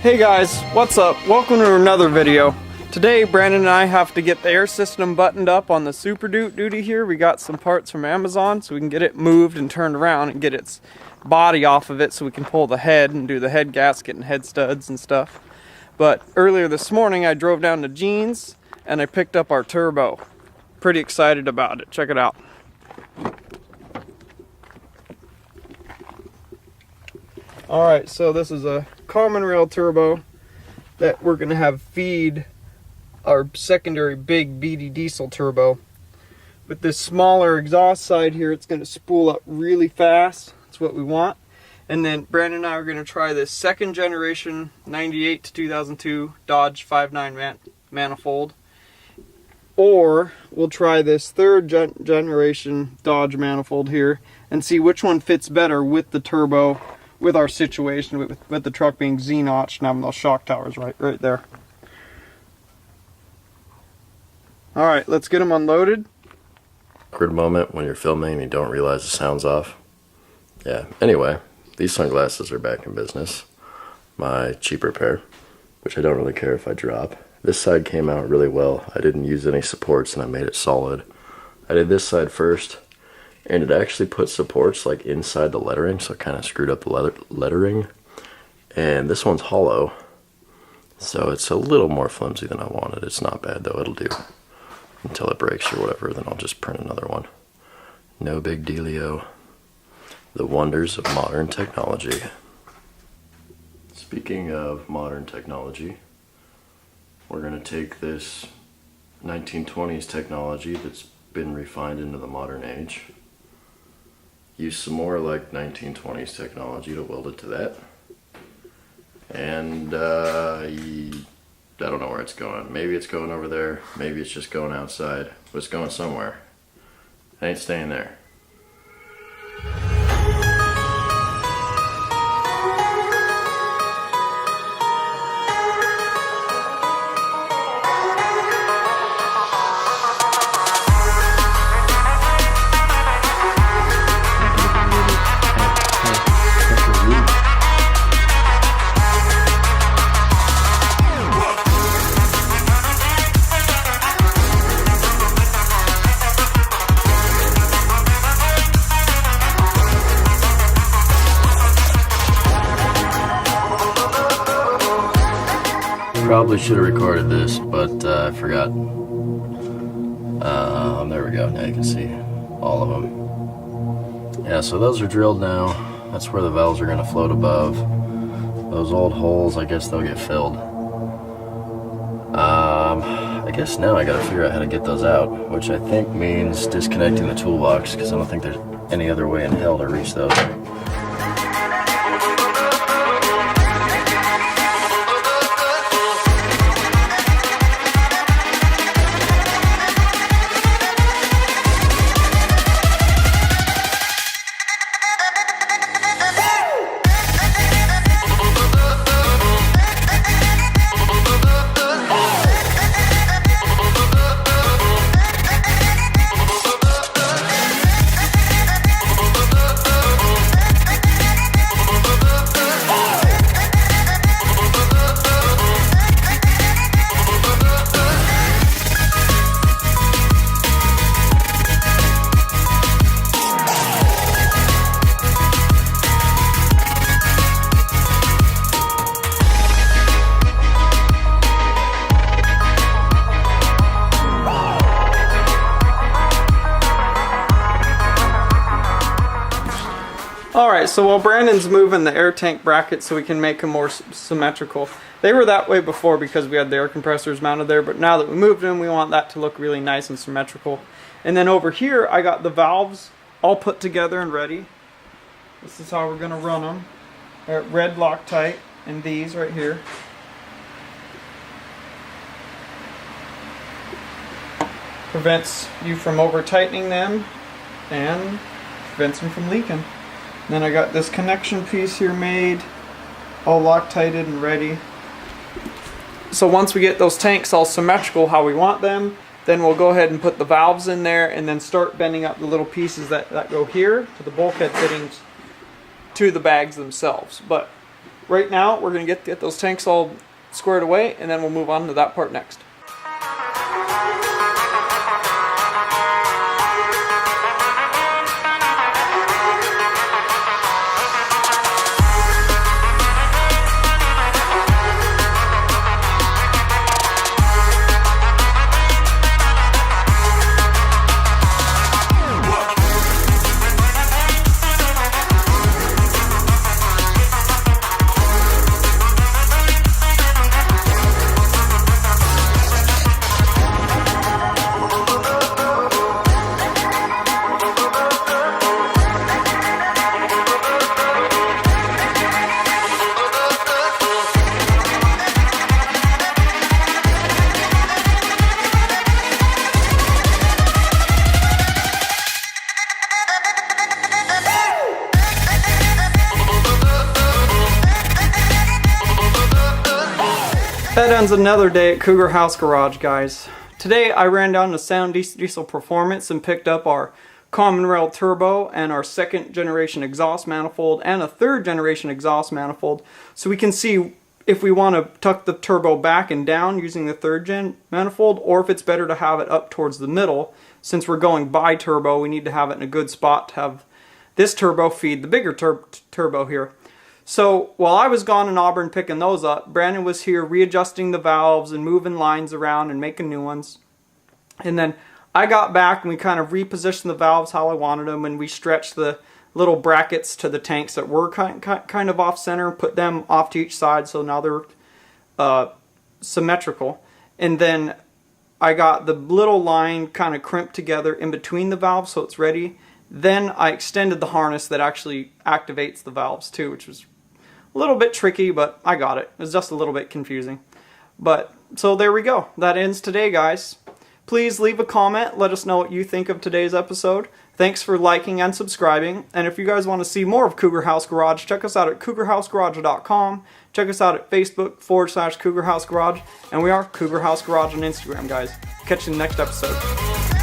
Hey guys, what's up? Welcome to another video. Today Brandon and I have to get the air system buttoned up on the Super Duty here. We got some parts from Amazon so we can get it moved and turned around and get its body off of it so we can pull the head and do the head gasket and head studs and stuff. But earlier this morning I drove down to Jeans and I picked up our turbo. Pretty excited about it. Check it out. Alright, so this is a common rail turbo that we're going to have feed our secondary big BD diesel turbo. With this smaller exhaust side here, it's going to spool up really fast. That's what we want. And then Brandon and I are going to try this second generation 98 to 2002 Dodge 5.9 manifold. Or we'll try this third generation Dodge manifold here and see which one fits better with the turbo, with our situation, with the truck being Z-notched and having those shock towers right there. Alright, let's get them unloaded. Awkward moment when you're filming and you don't realize the sound's off. Yeah, anyway, these sunglasses are back in business. My cheaper pair, which I don't really care if I drop. This side came out really well. I didn't use any supports and I made it solid. I did this side first, and it actually put supports like inside the lettering, so it kind of screwed up the lettering. And this one's hollow, so it's a little more flimsy than I wanted. It's not bad though, it'll do until it breaks or whatever, then I'll just print another one. No big dealio. The wonders of modern technology. Speaking of modern technology, we're going to take this 1920s technology that's been refined into the modern age, use some more like 1920s technology to weld it to that, and I don't know where it's going. Maybe it's going over there, maybe it's just going outside, but it's going somewhere. It ain't staying there. Probably should have recorded this, but I forgot. There we go, now you can see all of them. Yeah, so those are drilled now. That's where the valves are going to float above. Those old holes, I guess they'll get filled. I guess now I got to figure out how to get those out, which I think means disconnecting the toolbox, because I don't think there's any other way in hell to reach those. Alright, so while Brandon's moving the air tank brackets so we can make them more symmetrical. They were that way before because we had the air compressors mounted there, but now that we moved them, we want that to look really nice and symmetrical. And then over here, I got the valves all put together and ready. This is how we're going to run them. They're red Loctite, and these right here. Prevents you from over tightening them and prevents them from leaking. Then I got this connection piece here made, all Loctited and ready. So once we get those tanks all symmetrical how we want them, then we'll go ahead and put the valves in there and then start bending up the little pieces that go here to the bulkhead fittings to the bags themselves. But right now we're going to get those tanks all squared away, and then we'll move on to that part next. That ends another day at Cougar House Garage, guys. Today I ran down to Sound Diesel Performance and picked up our common rail turbo and our 2nd generation exhaust manifold and a 3rd generation exhaust manifold, so we can see if we want to tuck the turbo back and down using the 3rd gen manifold, or if it's better to have it up towards the middle. Since we're going bi-turbo, we need to have it in a good spot to have this turbo feed the bigger turbo here. So while I was gone in Auburn picking those up, Brandon was here readjusting the valves and moving lines around and making new ones. And then I got back and we kind of repositioned the valves how I wanted them, and we stretched the little brackets to the tanks that were kind of off center, put them off to each side, so now they're symmetrical. And then I got the little line kind of crimped together in between the valves so it's ready. Then I extended the harness that actually activates the valves too, which was a little bit tricky, but I got it. It was just a little bit confusing. But, so there we go. That ends today, guys. Please leave a comment. Let us know what you think of today's episode. Thanks for liking and subscribing. And if you guys want to see more of Cougar House Garage, check us out at cougarhousegarage.com. Check us out at Facebook /Cougar House Garage. And we are Cougar House Garage on Instagram, guys. Catch you in the next episode.